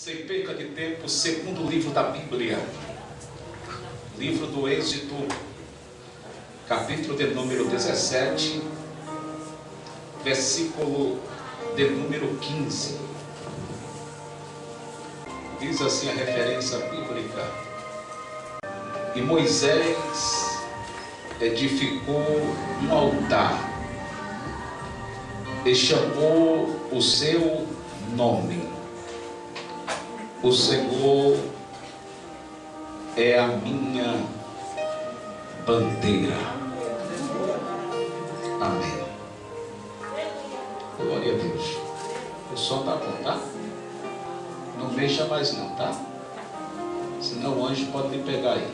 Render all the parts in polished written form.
Sem perca de tempo, segundo livro da Bíblia, livro do Êxodo, capítulo de número 17, versículo de número 15. Diz assim a referência bíblica: e Moisés edificou um altar e chamou o seu nome: o Senhor é a minha bandeira. Amém. Glória a Deus. O som tá bom, tá? Não mexa mais não, tá? Senão o anjo pode lhe pegar aí.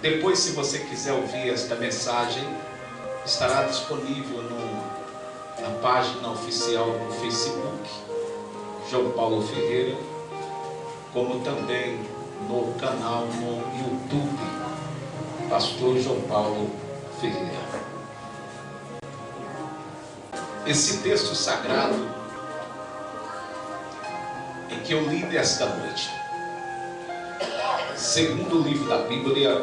Depois, se você quiser ouvir esta mensagem, estará disponível na página oficial do Facebook, João Paulo Ferreira, como também no canal no YouTube, Pastor João Paulo Ferreira. Esse texto sagrado em que eu li nesta noite, segundo o livro da Bíblia,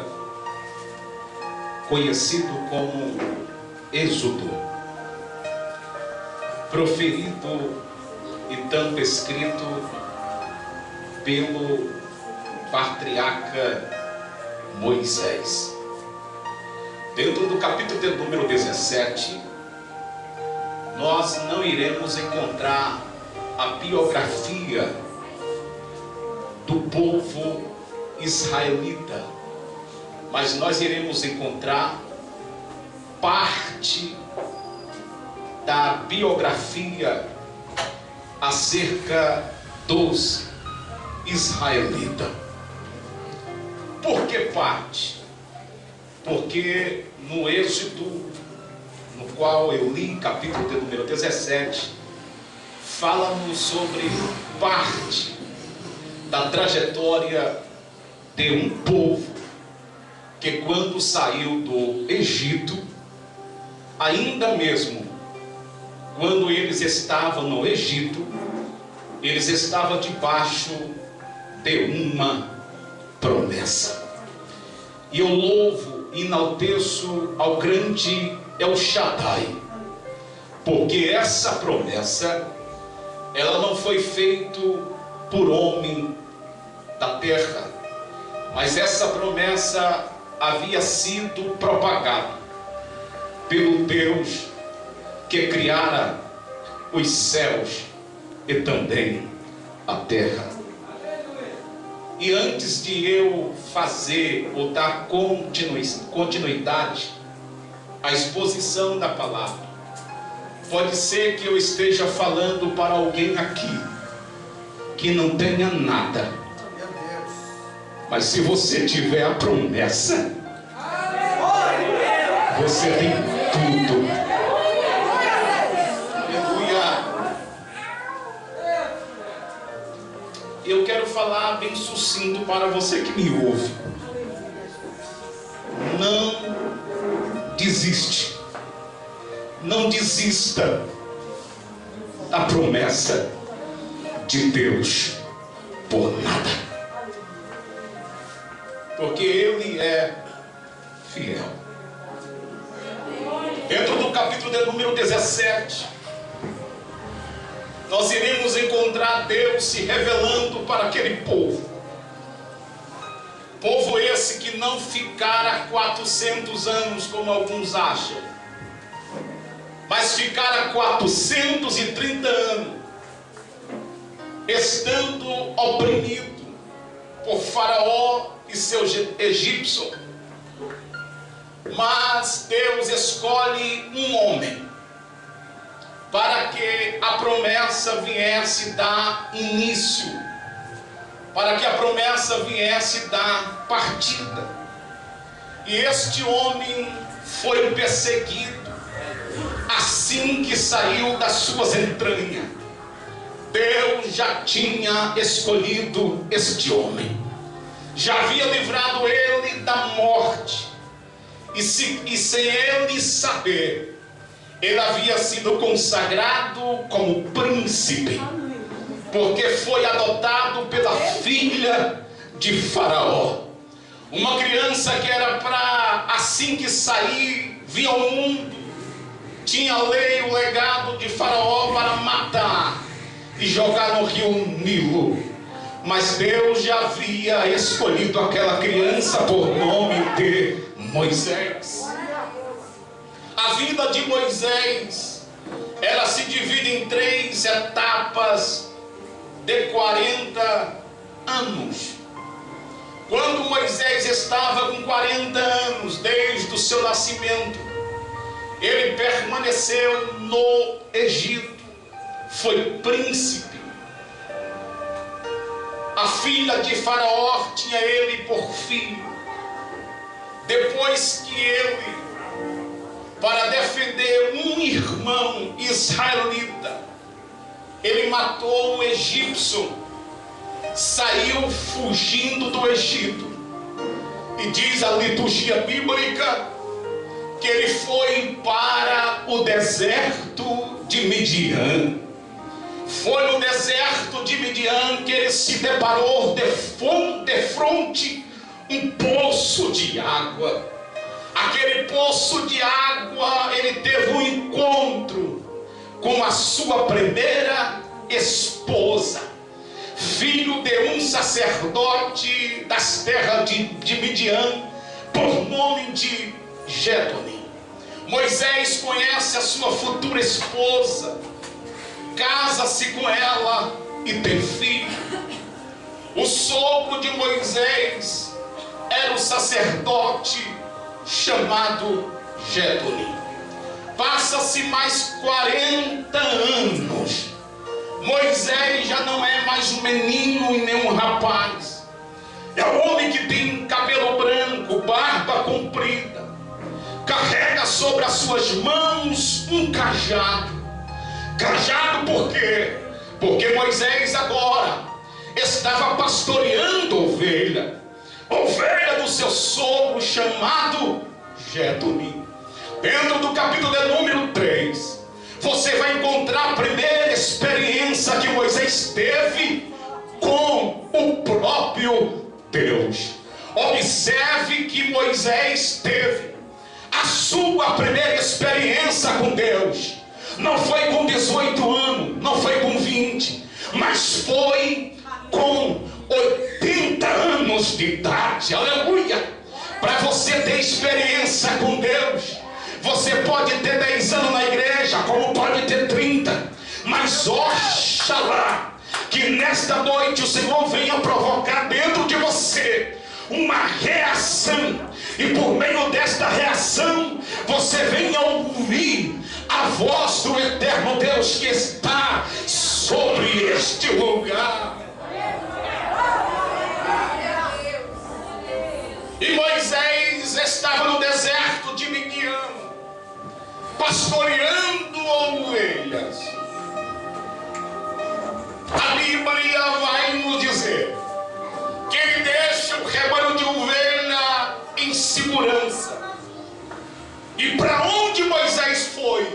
conhecido como Êxodo, proferido e tanto escrito pelo patriarca Moisés. Dentro do capítulo de número 17, nós não iremos encontrar a biografia do povo israelita, mas nós iremos encontrar parte da biografia acerca dos israelitas. Por que parte? Porque no Êxodo, no qual eu li, capítulo de número 17, fala-nos sobre parte da trajetória de um povo que, quando saiu do Egito, ainda mesmo quando eles estavam no Egito, eles estavam debaixo de uma promessa. E eu louvo e enalteço ao grande El Shaddai, porque essa promessa, ela não foi feita por homem da terra, mas essa promessa havia sido propagada pelo Deus que criara os céus e também a terra. E antes de eu fazer ou dar continuidade à exposição da palavra, pode ser que eu esteja falando para alguém aqui que não tenha nada, mas se você tiver a promessa, você tem tudo. Eu quero falar bem sucinto para você que me ouve. Não desiste. Não desista da promessa de Deus por nada. Porque Ele é fiel. Dentro do capítulo de número 17, nós iremos encontrar Deus se revelando para aquele povo. Povo esse que não ficara 400 anos, como alguns acham, mas ficara 430 anos, estando oprimido por Faraó e seus egípcios. Mas Deus escolhe um homem para que a promessa viesse dar início, para que a promessa viesse dar partida. E este homem foi perseguido assim que saiu das suas entranhas. Deus já tinha escolhido este homem, já havia livrado ele da morte, e sem ele saber, ele havia sido consagrado como príncipe porque foi adotado pela filha de Faraó. Uma criança que era para, assim que sair, vir ao mundo, tinha a lei, o legado de Faraó para matar e jogar no rio Nilo. Mas Deus já havia escolhido aquela criança por nome de Moisés. A vida de Moisés, ela se divide em 3 etapas de 40 anos. Quando Moisés estava com 40 anos, desde o seu nascimento, ele permaneceu no Egito, foi príncipe. A filha de Faraó tinha ele por filho. Depois que ele, para defender um irmão israelita, ele matou um egípcio, saiu fugindo do Egito. E diz a liturgia bíblica que ele foi para o deserto de Midian. Foi no deserto de Midian que ele se deparou de frente um poço de água. Aquele poço de água, ele teve um encontro com a sua primeira esposa, filho de um sacerdote das terras de Midian, por nome de Jetoni. Moisés conhece a sua futura esposa, casa-se com ela e tem filho. O sogro de Moisés era o sacerdote chamado Jetoni. Passa-se mais 40 anos. Moisés já não é mais um menino e nem um rapaz. É um homem que tem cabelo branco, barba comprida. Carrega sobre as suas mãos um cajado. Cajado por quê? Porque Moisés agora estava pastoreando ovelha do seu sogro chamado Jetoni. Dentro do capítulo de número 3, você vai encontrar a primeira experiência que Moisés teve com o próprio Deus. Observe que Moisés teve a sua primeira experiência com Deus. Não foi com 18 anos, não foi com 20, mas foi com 80 anos de idade. Aleluia! Para você ter experiência com Deus, você pode ter 10 anos na igreja, como pode ter 30, mas oxalá que nesta noite o Senhor venha provocar dentro de você uma reação, e por meio desta reação você venha ouvir a voz do eterno Deus que está sobre este lugar. E Moisés estava no deserto de Midian, pastoreando ovelhas. A Bíblia vai nos dizer que ele deixa o rebanho de ovelha em segurança. E para onde Moisés foi?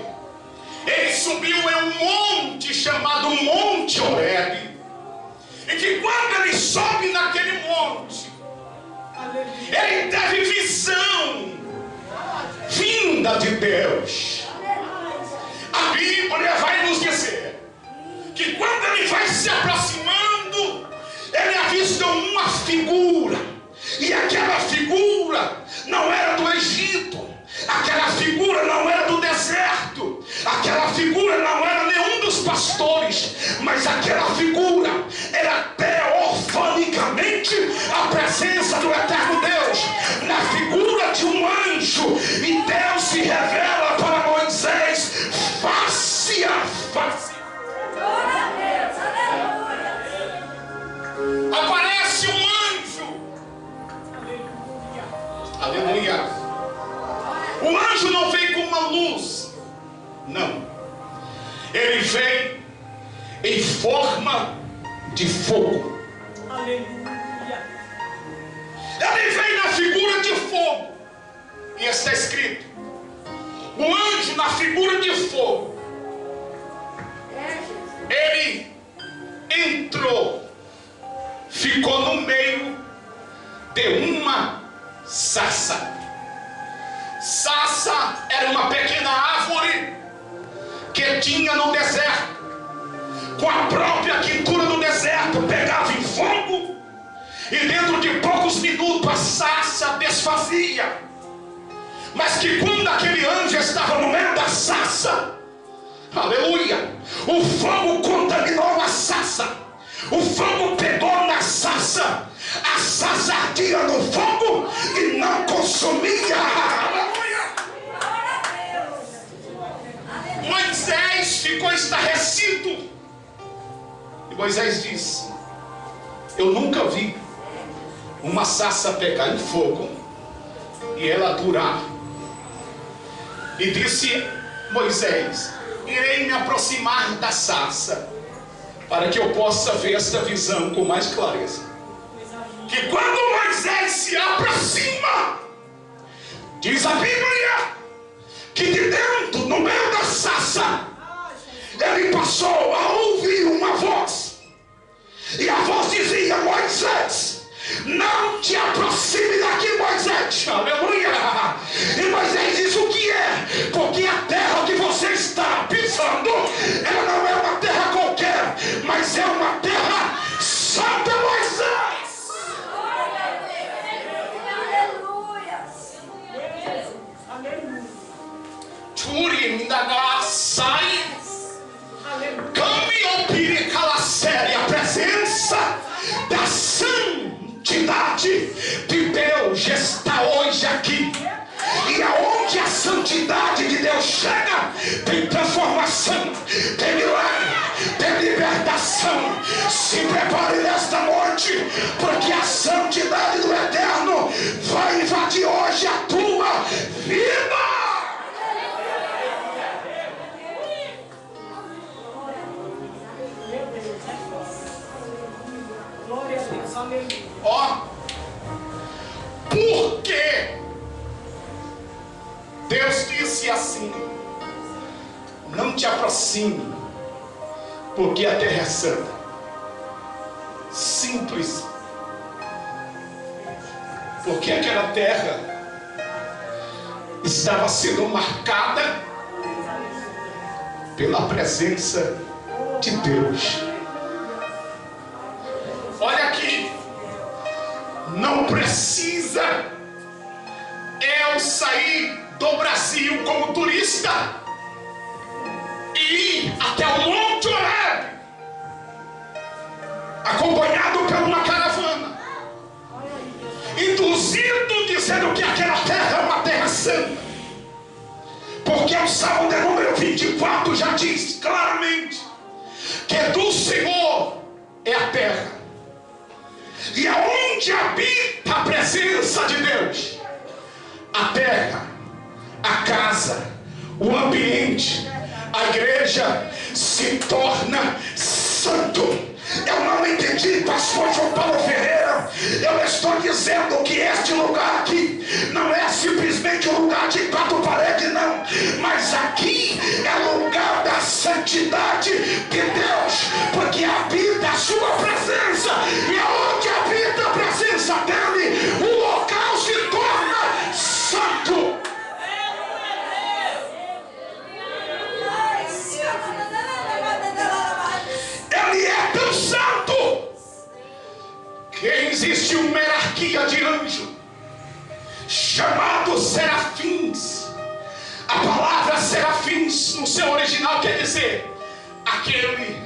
Ele subiu em um monte chamado Monte Horebe. E que quando ele sobe naquele monte, ele teve visão vinda de Deus. A Bíblia vai nos dizer que quando ele vai se aproximando, ele avista uma figura. E aquela figura não era do Egito, aquela figura não era do deserto, aquela figura não era nenhum dos pastores, mas aquela figura era teofanicamente a presença do eterno Deus, na figura de um anjo. E Deus se revela para Moisés face a face. Aparece um anjo. Aleluia. O anjo não veio com uma luz, não. Ele veio em forma de fogo. Aleluia. Ele veio na figura de fogo. E está escrito: o anjo na figura de fogo, ele entrou, ficou no meio de uma sarça. Sarça era uma pequena árvore que tinha no deserto. Com a própria quintura do deserto, pegava em fogo, e dentro de poucos minutos a sarça desfazia. Mas que quando aquele anjo estava no meio da sarça, aleluia, o fogo contaminou a sarça. O fogo pegou na sarça. A sarça ardia no fogo e não consumia. Aleluia. Moisés ficou estarrecido. E Moisés disse: eu nunca vi uma sarça pegar em fogo e ela durar. E disse Moisés: irei me aproximar da sarça, para que eu possa ver esta visão com mais clareza. Que quando Moisés se aproxima, diz a Bíblia, que de dentro, no meio da sarça, ele passou a ouvir uma voz. E a voz dizia: Moisés, não te aproxime daqui, Moisés. Aleluia. E Moisés diz: o que é? Porque a terra que você está pisando, ela não é uma terra qualquer, mas é uma terra santa, Moisés. Turi da sai. A presença da santidade de Deus está hoje aqui. E aonde a santidade de Deus chega, tem transformação, tem milagre, tem libertação. Se prepare nesta noite, porque a santidade do Eterno vai invadir hoje a tua vida. Ó, porque Deus disse assim: não te aproxime, porque a terra é santa. Simples. Porque aquela terra estava sendo marcada pela presença de Deus. Olha aqui, não precisa eu sair do Brasil como turista e ir até o Monte Horebe, acompanhado por uma caravana, induzido, dizendo que aquela terra é uma terra santa, porque o Salmo de número 24 já diz claramente que do Senhor é a terra. E aonde habita a presença de Deus, a terra, a casa, o ambiente, a igreja se torna santo. Eu não entendi, pastor João Paulo Ferreira. Eu estou dizendo que este lugar aqui não é simplesmente um lugar de quatro paredes, não, mas aqui é lugar da santidade de Deus, porque habita a sua presença, e aonde habita a presença dele, o local se torna santo. Ele é tão santo que existe uma hierarquia de anjo chamados serafins. A palavra serafins no seu original quer dizer aquele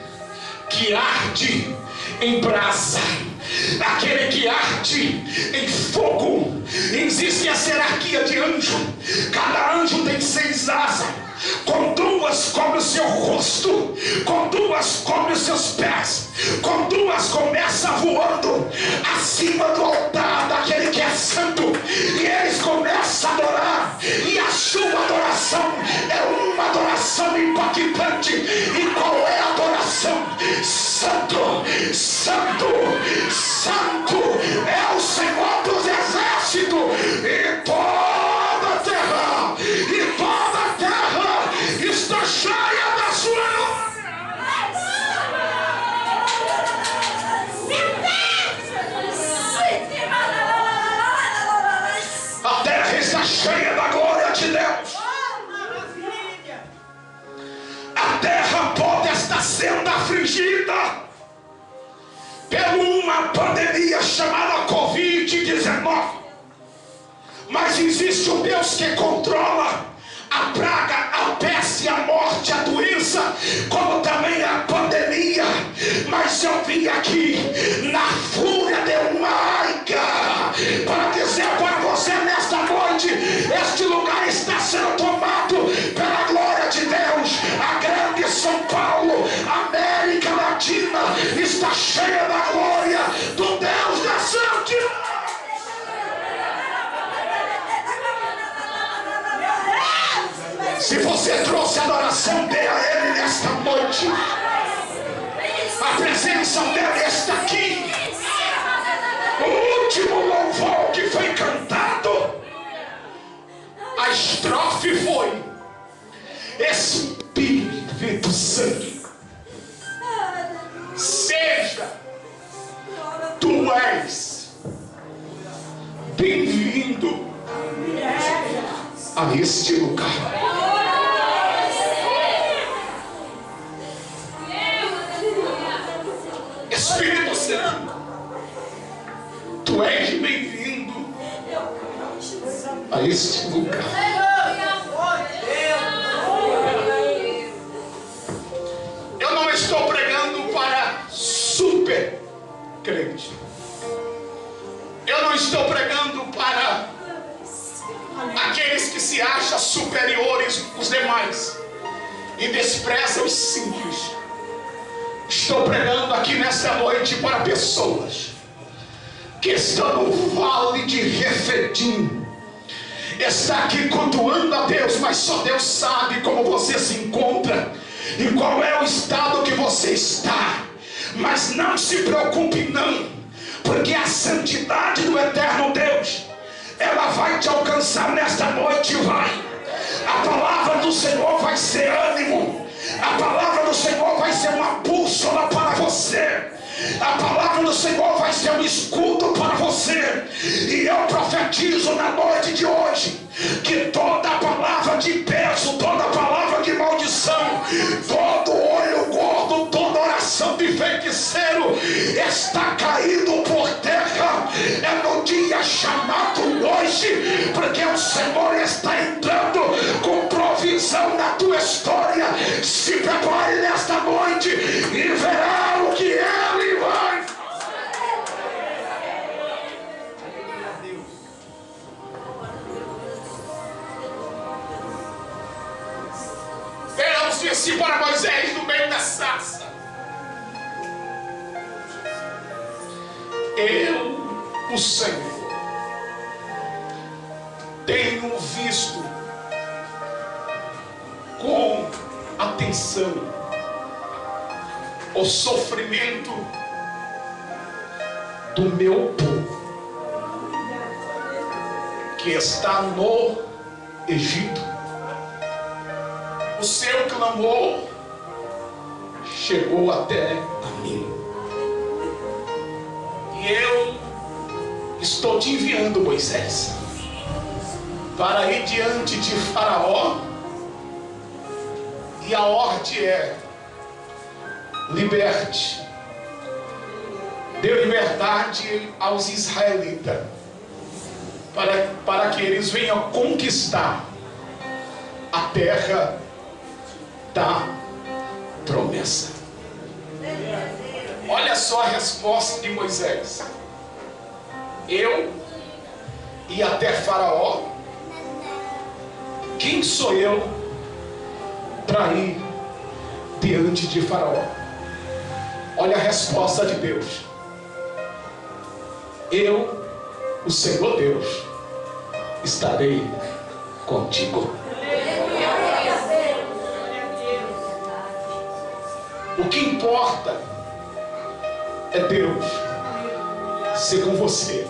que arde em brasa, aquele que arde em fogo. Existe a hierarquia de anjo. Cada anjo tem 6 asas, com 2 cobre o seu rosto, com 2 cobre os seus pés, com 2 começa voando acima do altar daquele que é santo, e eles começam a adorar, e a sua adoração é uma adoração impactante. E qual é a adoração? Santo, santo, santo é o Senhor dos exércitos, e toda a terra, e toda a terra sendo afligida por uma pandemia chamada Covid-19. Mas existe um Deus que controla a praga, a peste, a morte, a doença, como também a pandemia. Mas eu vim aqui na fúria de Maica para dizer para você nesta noite: este lugar está sendo tomado pela glória de Deus. A grande São Paulo, América Latina, está cheia da glória do Deus da santidade. Se você trouxe adoração, dê a Ele nesta noite. A presença dele está aqui. O último louvor que foi cantado, a estrofe foi: Espírito Santo, seja, tu és bem-vindo a este lugar. Espírito Santo, tu és bem-vindo a este lugar. Eu não estou pregando para super crente. Eu não estou pregando para aqueles que se acham superiores aos demais e desprezam os simples. Estou pregando aqui nesta noite para pessoas que estão no vale de Refidim, está aqui cultuando a Deus, mas só Deus sabe como você se encontra e qual é o estado que você está. Mas não se preocupe não, porque a santidade do eterno Deus, ela vai te alcançar nesta noite. A palavra do Senhor vai ser ânimo. A palavra do Senhor vai ser uma bússola para você. A palavra do Senhor vai ser um escudo para você. E eu profetizo na noite de hoje que toda palavra de peso, toda palavra de maldição, todo olho gordo, toda oração de feiticeiro está caído por terra. É no dia chamado hoje, porque o Senhor está entrando com provisão na tua história. Se prepare nesta noite e verá o que Ele vai fazer. Deus disse para Moisés no meio da sarça: eu, o Senhor, tenho visto com atenção o sofrimento do meu povo que está no Egito. O seu clamor chegou até a mim, e eu estou te enviando, Moisés, para ir diante de Faraó. E a ordem é: liberte, dê liberdade aos israelitas, para que eles venham conquistar a terra da promessa. Olha só a resposta de Moisés: eu ir até Faraó? Quem sou eu para ir diante de Faraó? Olha a resposta de Deus: eu, o Senhor Deus, estarei contigo. O que importa é Deus ser com você.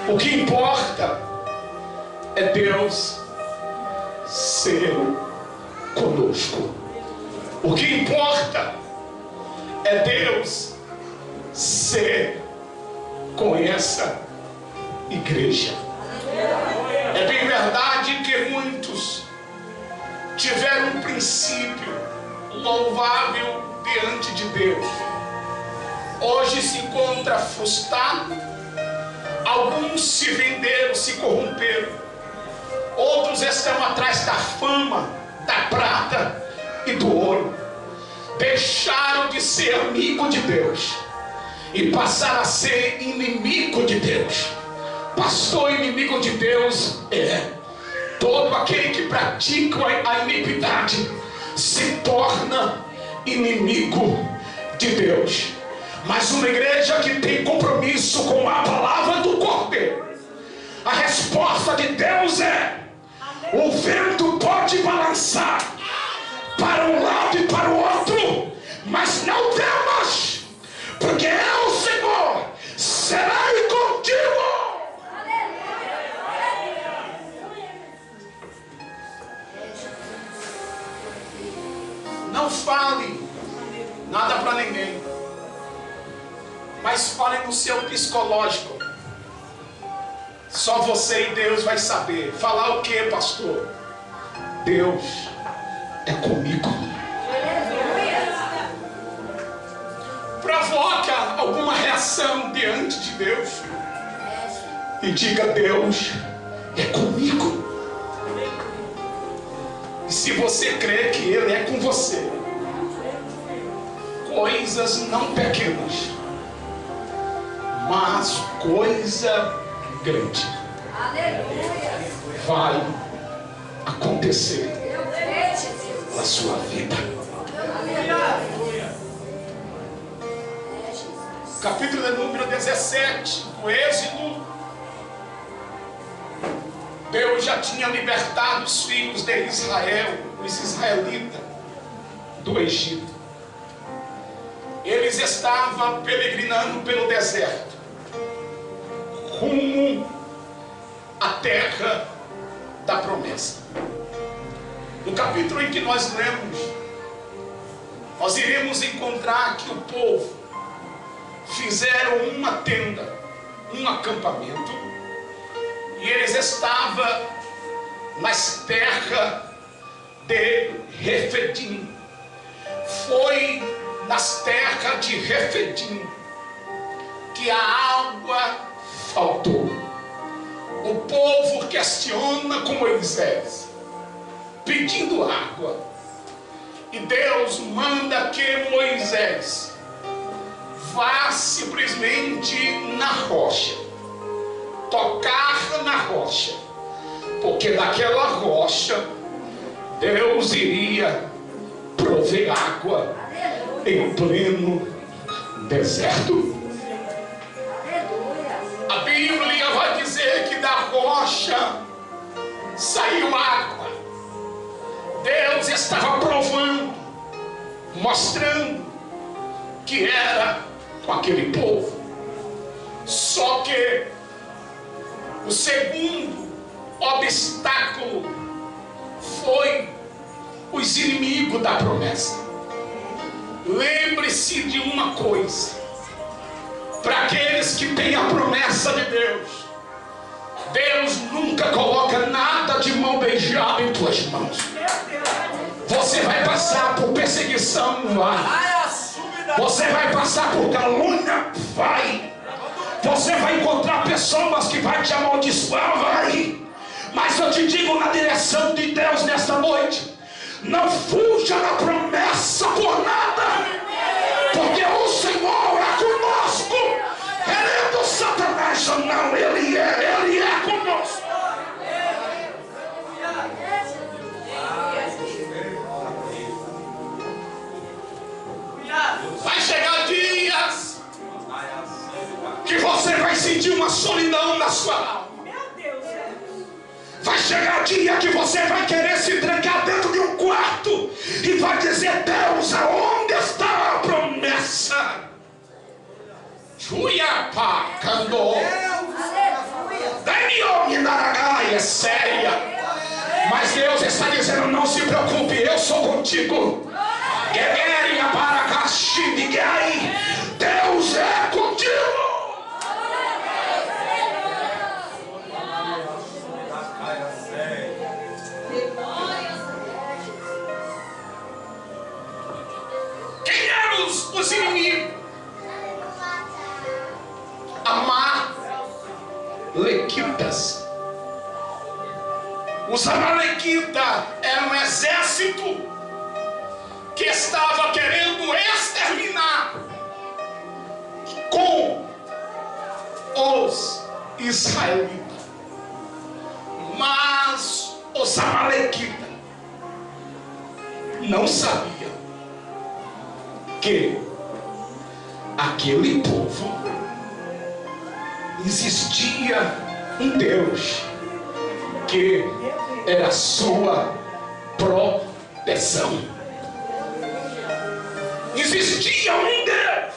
O que importa é Deus ser conosco. O que importa é Deus ser com essa igreja. É bem verdade que muitos tiveram um princípio louvável diante de Deus, hoje se encontra frustrado. Alguns se venderam, se corromperam. Outros estão atrás da fama, da prata e do ouro. Deixaram de ser amigo de Deus e passaram a ser inimigo de Deus. Pastor, inimigo de Deus é todo aquele que pratica a iniquidade, se torna inimigo de Deus. Mas uma igreja que tem compromisso com a palavra do Cordeiro, a resposta de Deus é: o vento pode balançar para um lado e para o outro, mas não temas, porque eu, Senhor, serei contigo. Não fale nada para ninguém, mas fale no seu psicológico. Só você e Deus vai saber. Falar o que, pastor? Deus é comigo. Provoca alguma reação diante de Deus e diga: Deus é comigo. E se você crê que Ele é com você, coisas não pequenas, mas coisa grande vai acontecer na sua vida. Capítulo número 17 do Êxodo. Deus já tinha libertado os filhos de Israel, os israelitas, do Egito. Eles estavam peregrinando pelo deserto, rumo à terra da promessa. No capítulo em que nós lemos, nós iremos encontrar que o povo fizeram uma tenda, um acampamento, e eles estavam nas terras de Refidim. Foi nas terras de Refidim que a água faltou. O povo questiona com Moisés, pedindo água, e Deus manda que Moisés vá simplesmente na rocha, tocar na rocha, porque daquela rocha Deus iria prover água em pleno deserto. A Bíblia vai dizer que da rocha saiu água. Deus estava provando, mostrando que era com aquele povo. Só que o segundo obstáculo foi os inimigos da promessa. Lembre-se de uma coisa: para aqueles que têm a promessa de Deus, Deus nunca coloca nada de mão beijada em tuas mãos. Você vai passar por perseguição, vai. Você vai passar por calúnia, vai. Você vai encontrar pessoas que vão te amaldiçoar, vai. Mas eu te digo na direção de Deus nesta noite: não fuja da promessa por nada, porque o Senhor é conosco. Ele é do Satanás, não, Ele é conosco. Vai chegar dias que você vai sentir uma solidão na sua alma. Vai chegar dia que você vai querer se trancar dentro de um quarto e vai dizer: Deus, aonde está a promessa? Juiapá, candô. É séria. Mas Deus está dizendo: não se preocupe, eu sou contigo. Deus é contigo. Os amalequitas eram um exército que estava querendo exterminar com os israelitas. Mas os amalequitas não sabiam que aquele povo existia um Deus que era a sua proteção. Existia um Deus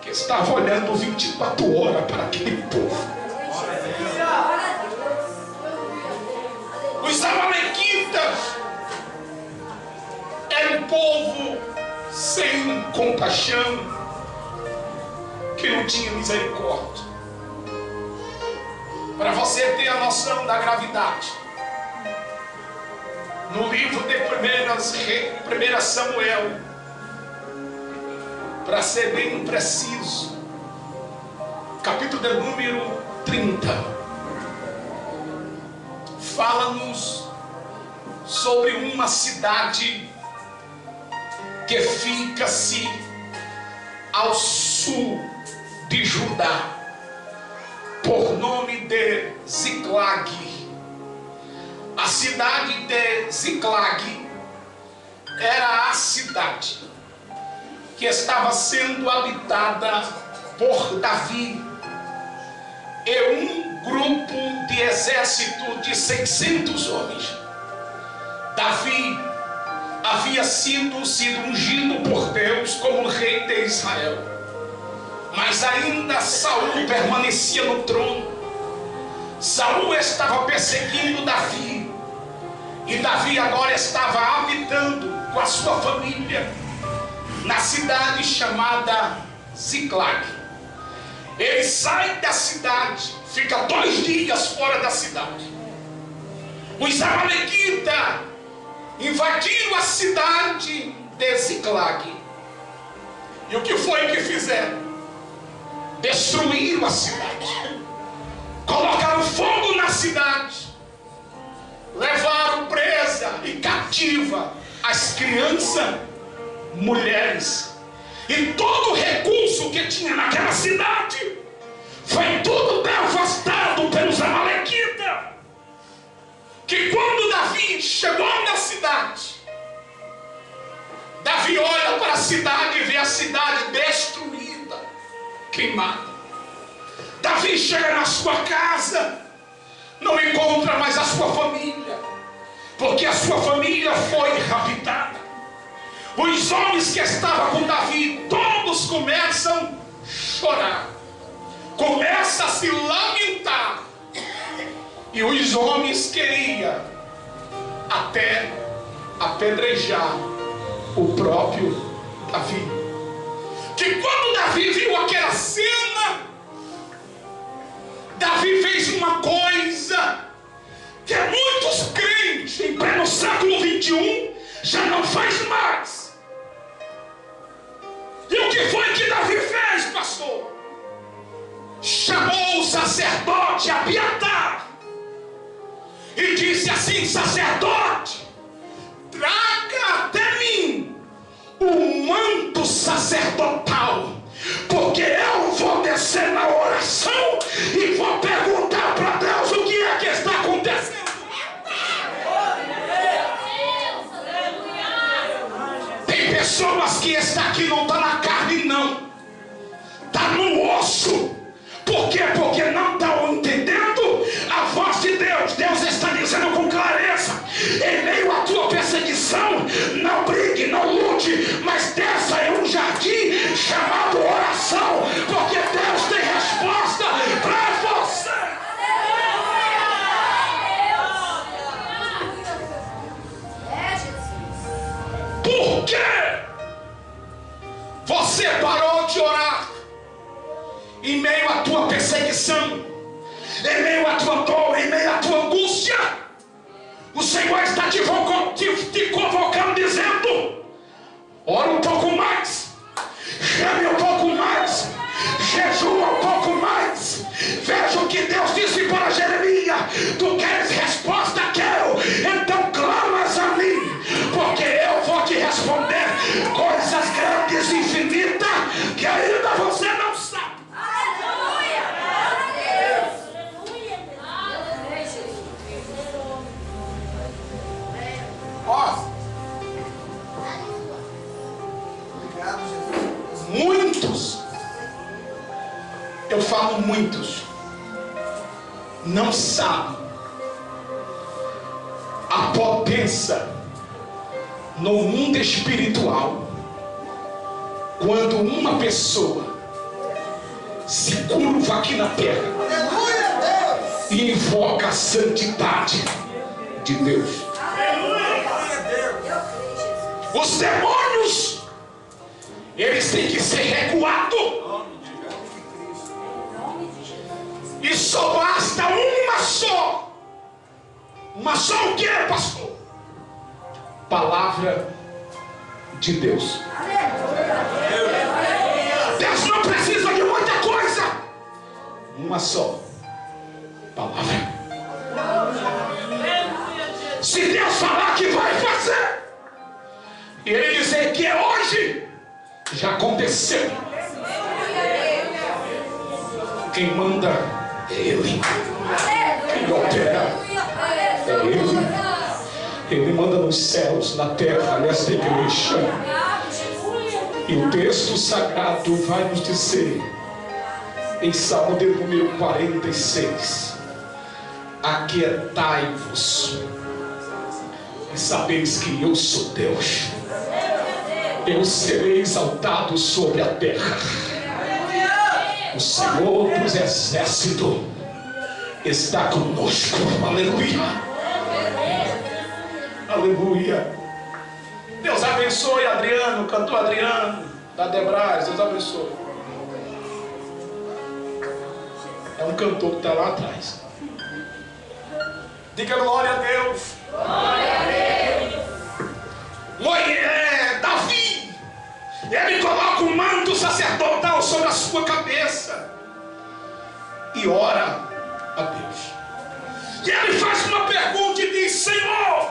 que estava olhando 24 horas para aquele povo. Os amalequitas eram um povo sem compaixão, que não tinha misericórdia. Para você ter a noção da gravidade, no livro de 1 Samuel, para ser bem preciso, capítulo de número 30, fala-nos sobre uma cidade que fica-se ao sul de Judá, por nome de Ziclag. A cidade de Ziclag era a cidade que estava sendo habitada por Davi e um grupo de exército de 600 homens. Davi havia sido ungido por Deus como rei de Israel, mas ainda Saul permanecia no trono. Saul estava perseguindo Davi, e Davi agora estava habitando com a sua família na cidade chamada Ziclag. Ele sai da cidade, fica 2 dias fora da cidade. Os amalequitas invadiram a cidade de Ziclag. E o que foi que fizeram? Destruíram a cidade, colocaram fogo na cidade, levaram presa e cativa as crianças, mulheres e todo o recurso que tinha naquela cidade. Foi tudo devastado pelos amalequitas. Que quando Davi chegou na cidade, Davi olha para a cidade e vê a cidade destruída, queimada. Davi chega na sua casa, não encontra mais a sua família, porque a sua família foi raptada. Os homens que estavam com Davi, todos começam a chorar, começam a se lamentar. E os homens queriam até apedrejar o próprio Davi. Que quando Davi viu aquela cena, Davi fez uma coisa que muitos crentes em pleno século 21 já não faz mais. E o que foi que Davi fez, pastor? Chamou o sacerdote Abiatar e disse assim: sacerdote, traga até mim o manto sacerdotal, porque eu vou descer na oração e vou perguntar para Deus o que é que está acontecendo. Tem pessoas que está aqui, não está na carne não, está no osso. Por quê? Porque não estão entendendo a voz de Deus. Deus está dizendo com clareza: em meio à tua perseguição, não brigue, não lute, mas desça em um jardim chamado oração, porque Deus tem resposta para você. Por quê? Você parou de orar em meio à tua perseguição, em meio à tua dor, em meio à tua angústia. O Senhor está te convocando, dizendo: ora um pouco mais, chame um pouco mais, jejua um pouco mais. Veja o que Deus disse para Jeremias: tu queres resposta Obrigado, Jesus. Muitos, eu falo muitos, não sabem a potência no mundo espiritual quando uma pessoa se curva aqui na terra e invoca a santidade de Deus. Os demônios, eles têm que ser recuados. E só basta uma só. Uma só o que, pastor? Palavra de Deus. Deus não precisa de muita coisa. Uma só palavra. Se Deus falar que vai fazer, e Ele dizer que é hoje, já aconteceu. Quem manda é Ele. Quem opera é Ele. Ele manda nos céus, na terra, nesta igreja. E o texto sagrado vai nos dizer, em Salmo de número 46, aquietai-vos e sabeis que eu sou Deus. Eu serei exaltado sobre a terra. O Senhor dos exércitos está conosco. Aleluia. Aleluia. Deus abençoe Adriano, cantor Adriano da Debrais. Deus abençoe. É um cantor que está lá atrás. Diga glória a Deus. Glória a Deus. Davi, ele coloca um manto sacerdotal sobre a sua cabeça e ora a Deus. E ele faz uma pergunta e diz: Senhor,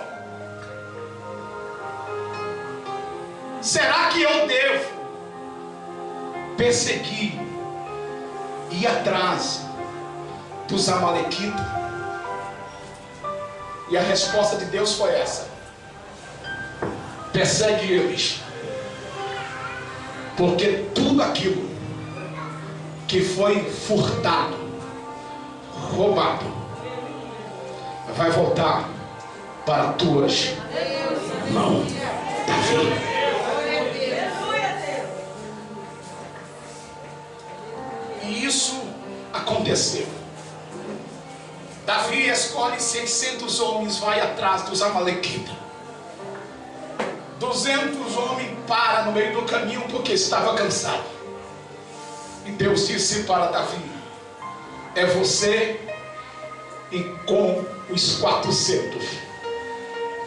será que eu devo perseguir, ir atrás dos amalequitas? E a resposta de Deus foi essa: persegue eles, porque tudo aquilo que foi furtado, roubado, vai voltar para tuas mãos, Davi. E isso aconteceu. Davi escolhe 600 homens, vai atrás dos amalequitas. 200 homens param no meio do caminho porque estava cansado. E Deus disse para Davi: é você e com os 400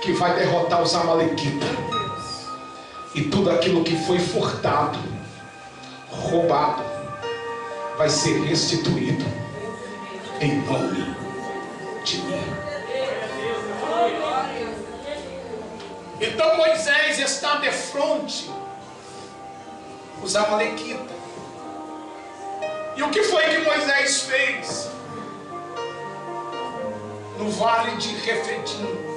que vai derrotar os amalequitas. E tudo aquilo que foi furtado, roubado, vai ser restituído em nome de mim. Então Moisés está de frente os amalequitas. E o que foi que Moisés fez no vale de Refidim?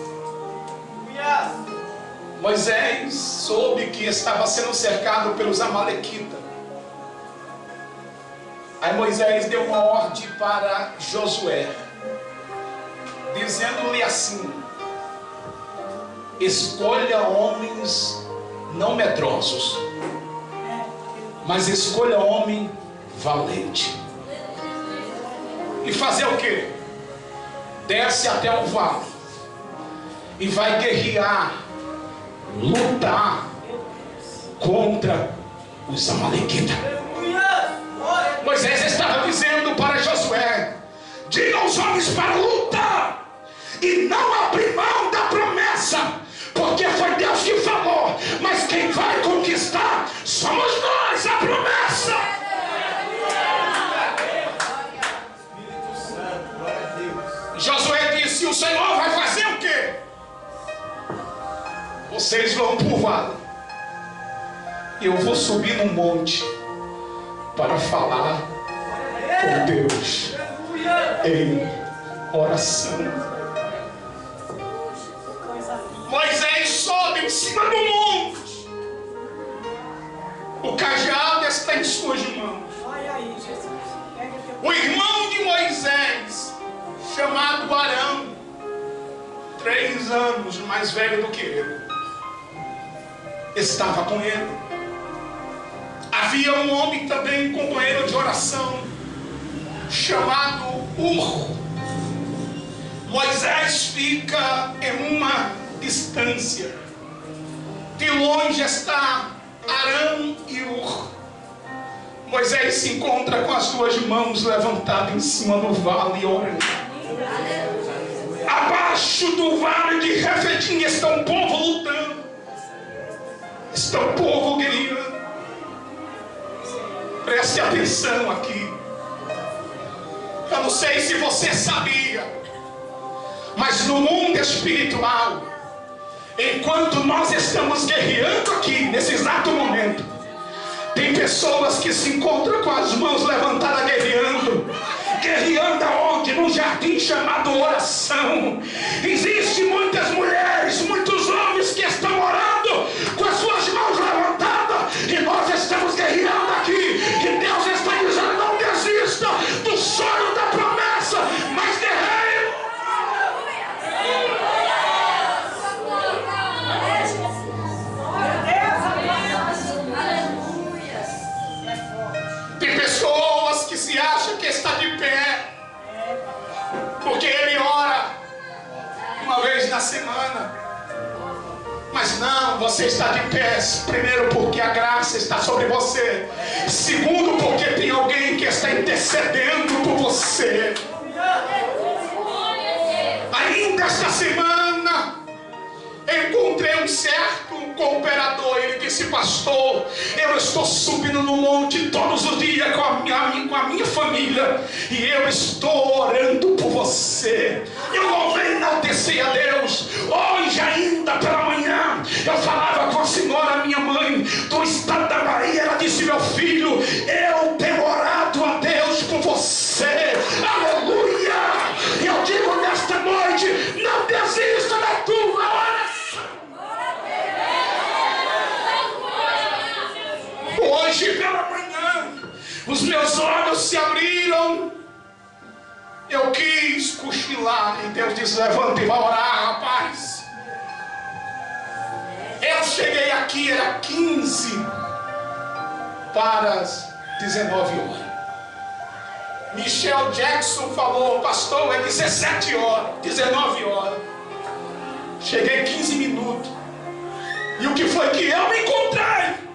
Moisés soube que estava sendo cercado pelos amalequitas. Aí Moisés deu uma ordem para Josué, dizendo-lhe assim: escolha homens não medrosos, mas escolha homem valente. E fazer o quê? Desce até o vale e vai guerrear, lutar contra os amalequitas. Moisés estava dizendo para Josué: diga aos homens para lutar e não abrir mão da promessa, porque foi Deus que falou, mas quem vai conquistar somos nós, a promessa. Josué disse: o Senhor vai fazer o quê? Vocês vão para o vale, eu vou subir num monte para falar com Deus em oração. Moisés em cima do monte. O cajado está em suas mãos. Olha aí, Jesus. O irmão de Moisés, chamado Arão, 3 anos mais velho do que ele, estava com ele. Havia um homem também, companheiro de oração, chamado Ur. Moisés fica em uma distância. De longe está Arão e Ur. Moisés se encontra com as 2 mãos levantadas em cima do vale, orando. Abaixo do vale de Refidim está um povo lutando. Está um povo guerreando. Preste atenção aqui. Eu não sei se você sabia, mas no mundo espiritual, enquanto nós estamos guerreando aqui, nesse exato momento, tem pessoas que se encontram com as mãos levantadas guerreando. Guerreando aonde? Num jardim chamado oração. Existem muitas mulheres, muitos homens que estão orando com as suas mãos levantadas, e nós estamos guerreando aqui. E Deus está dizendo: não desista do sonho da promessa, mas guerreie. Tem pessoas que se acham que está de pé porque ele ora uma vez na semana. Mas não, você está de pé, primeiro porque a graça está sobre você, segundo porque tem alguém que está intercedendo por você. Ainda esta semana encontrei um certo cooperador. Ele disse: pastor, eu estou subindo no monte todos os dias com a minha família, e eu estou orando por você. Eu vou enaltecer a Deus. Hoje ainda pela manhã eu falava com a senhora, minha mãe do estado da Bahia. Ela disse: meu filho, eu tenho orado a Deus por você. Aleluia. Eu digo nesta noite: não desista da tua oração. Hoje pela manhã os meus olhos se abriram. Eu quis cochilar e Deus disse: levanta e vai orar, rapaz. Eu cheguei aqui, era 15 para as 19 horas. Michel Jackson falou: pastor, é 17 horas, 19 horas. Cheguei 15 minutos. E o que foi que eu me encontrei?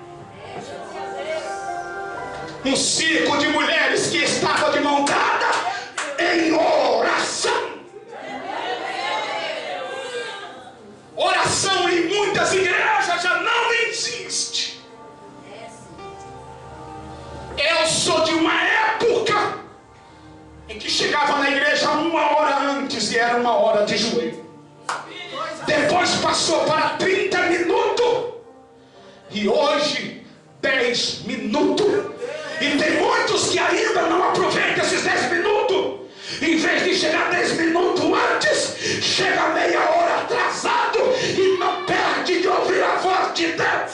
Um círculo de mulheres que estavam de mão dada em oração. Oração em muitas igrejas já não existe. Eu sou de uma época em que chegava na igreja 1 hora antes e era 1 hora de joelho. Depois passou para 30 minutos e hoje 10 minutos. E tem muitos que ainda não aproveitam esses 10 minutos. Em vez de chegar 10 minutos antes, chega meia hora atrasado e não perde de ouvir a voz de Deus.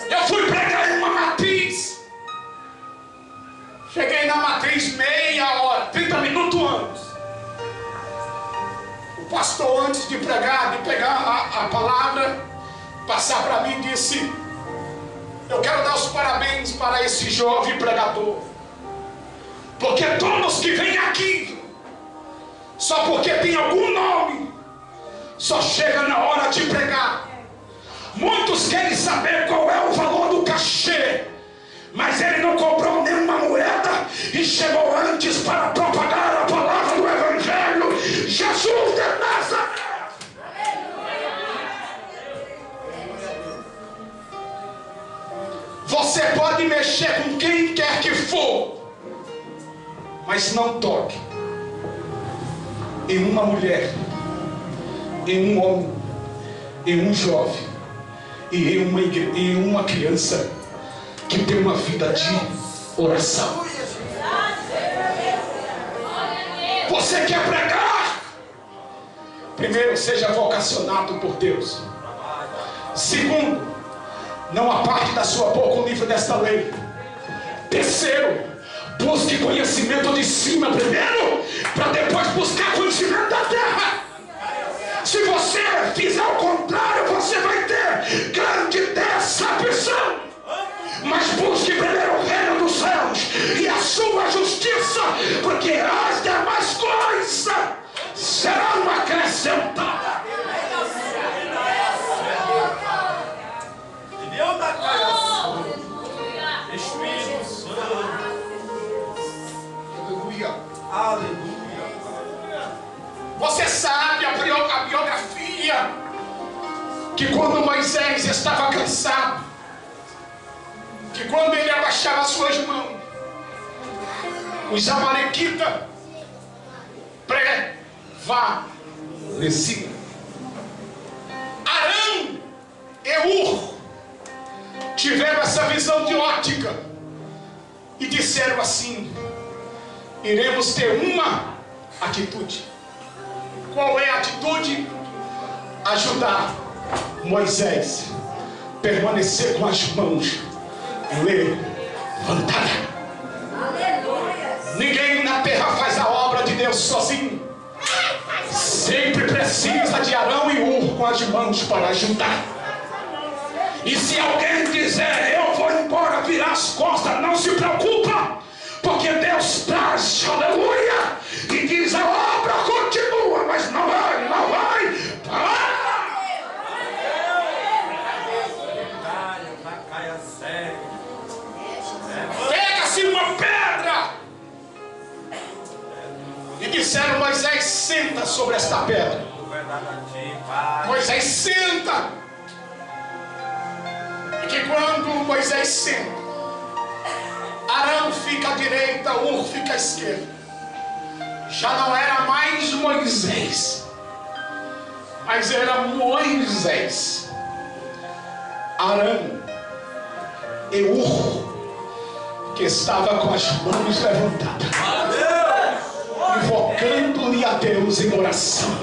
Eu fui pregar em uma matriz. Cheguei na matriz meia hora, 30 minutos antes. O pastor, antes de pregar, de pegar a palavra, passar para mim, disse: eu quero dar os parabéns para esse jovem pregador, porque todos que vêm aqui, só porque tem algum nome, só chega na hora de pregar. Muitos querem saber qual é o valor do cachê, mas ele não comprou nenhuma moeda e chegou antes para propagar a palavra do Evangelho. Jesus de Nazaré. Você pode mexer com quem quer que for, mas não toque em uma mulher, em um homem, em um jovem e em uma criança que tem uma vida de oração. você quer pregar, primeiro, seja vocacionado por Deus. Segundo, não aparte da sua boca o livro desta lei. Terceiro, busque conhecimento de cima primeiro, para depois buscar conhecimento da terra. Se você fizer o contrário, você vai ter grande decepção. Mas busque primeiro o reino dos céus e a sua justiça, porque as demais coisas serão acrescentadas. Espírito Santo. Aleluia. Aleluia. Você sabe a biografia, que quando Moisés estava cansado, que quando ele abaixava suas mãos, os amalequitas prevaleciam. Arão e Ur tiveram essa visão de ótica e disseram assim: iremos ter uma atitude. Qual é a atitude? Ajudar Moisés a permanecer com as mãos levantadas. Ninguém na terra faz a obra de Deus sozinho. Sempre precisa de Arão e Ur com as mãos para ajudar. E se alguém dizer eu vou embora, virar as costas, não se preocupa, porque Deus traz, aleluia, e diz a obra continua, mas não vai parar. Pega-se uma pedra, e disseram: Moisés, senta sobre esta pedra. Moisés senta. E que quando Moisés senta, Arão fica à direita, Ur fica à esquerda. Já não era mais Moisés, mas era Moisés, Arão e Ur, que estava com as mãos levantadas, invocando-lhe a Deus em oração,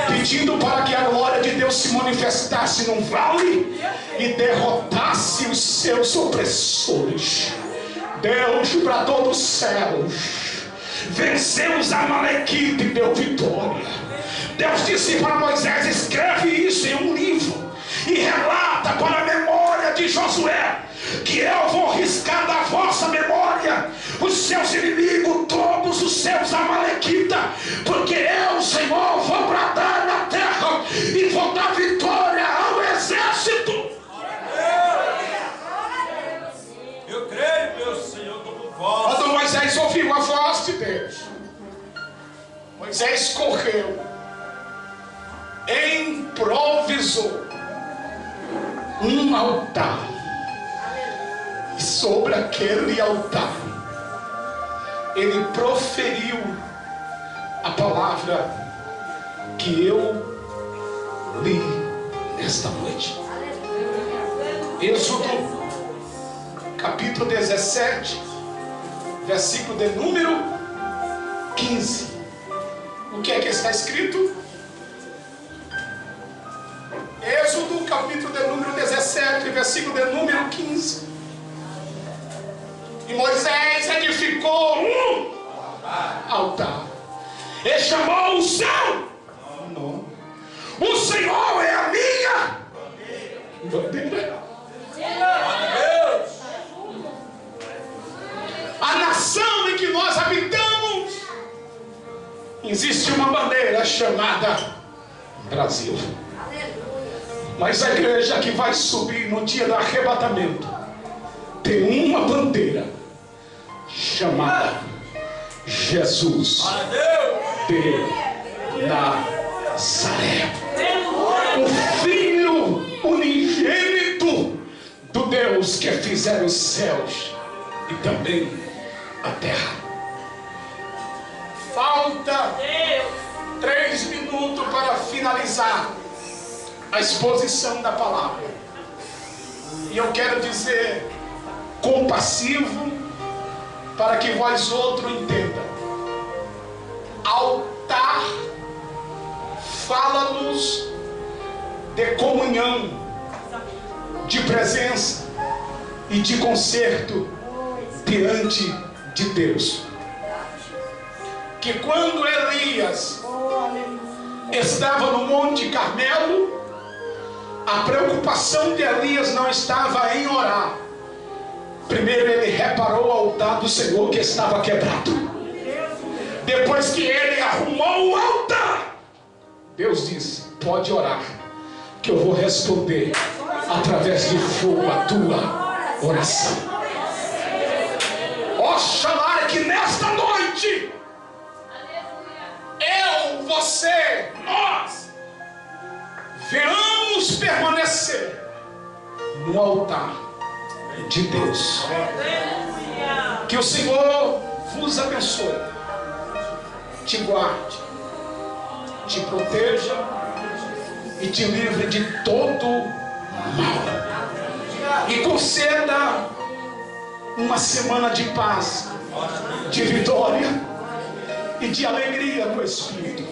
pedindo para que a glória de Deus se manifestasse num vale e derrotasse os seus opressores. Deus bradou dos céus, venceu os amalequitas e deu vitória. Deus disse para Moisés: escreve isso em um livro e relata para a memória de Josué, que eu vou riscar da vossa memória os seus inimigos, todos os seus amalequitas, porque eu, Senhor, vou bradar na terra e vou dar vitória ao exército. Eu creio, meu Senhor, como voz. Quando Moisés ouviu a voz de Deus, Moisés correu, improvisou um altar, e sobre aquele altar ele proferiu a palavra que eu li nesta noite. Êxodo capítulo 17, versículo de número 15. O que é que está escrito? Êxodo capítulo de número 17, versículo de número 15. E Moisés edificou um altar e chamou o seu nome. O Senhor é a minha bandeira. A nação em que nós habitamos, existe uma bandeira chamada Brasil. Mas a igreja que vai subir no dia do arrebatamento tem uma bandeira chamada Jesus de Nazaré, o Filho unigênito do Deus que fizer os céus e também a terra. Falta 3 minutos para finalizar a exposição da palavra. E eu quero dizer compassivo, para que vós outro entenda. Altar fala-nos de comunhão, de presença e de conserto diante de Deus. Que quando Elias estava no Monte Carmelo, a preocupação de Elias não estava em orar. Primeiro ele reparou o altar do Senhor que estava quebrado. Depois que ele arrumou o altar, Deus disse: pode orar, que eu vou responder através de fogo a tua oração. Oxalá que nesta noite eu, você, nós venhamos permanecer no altar de Deus. Que o Senhor vos abençoe, te guarde, te proteja e te livre de todo mal, e conceda uma semana de paz, de vitória e de alegria no Espírito.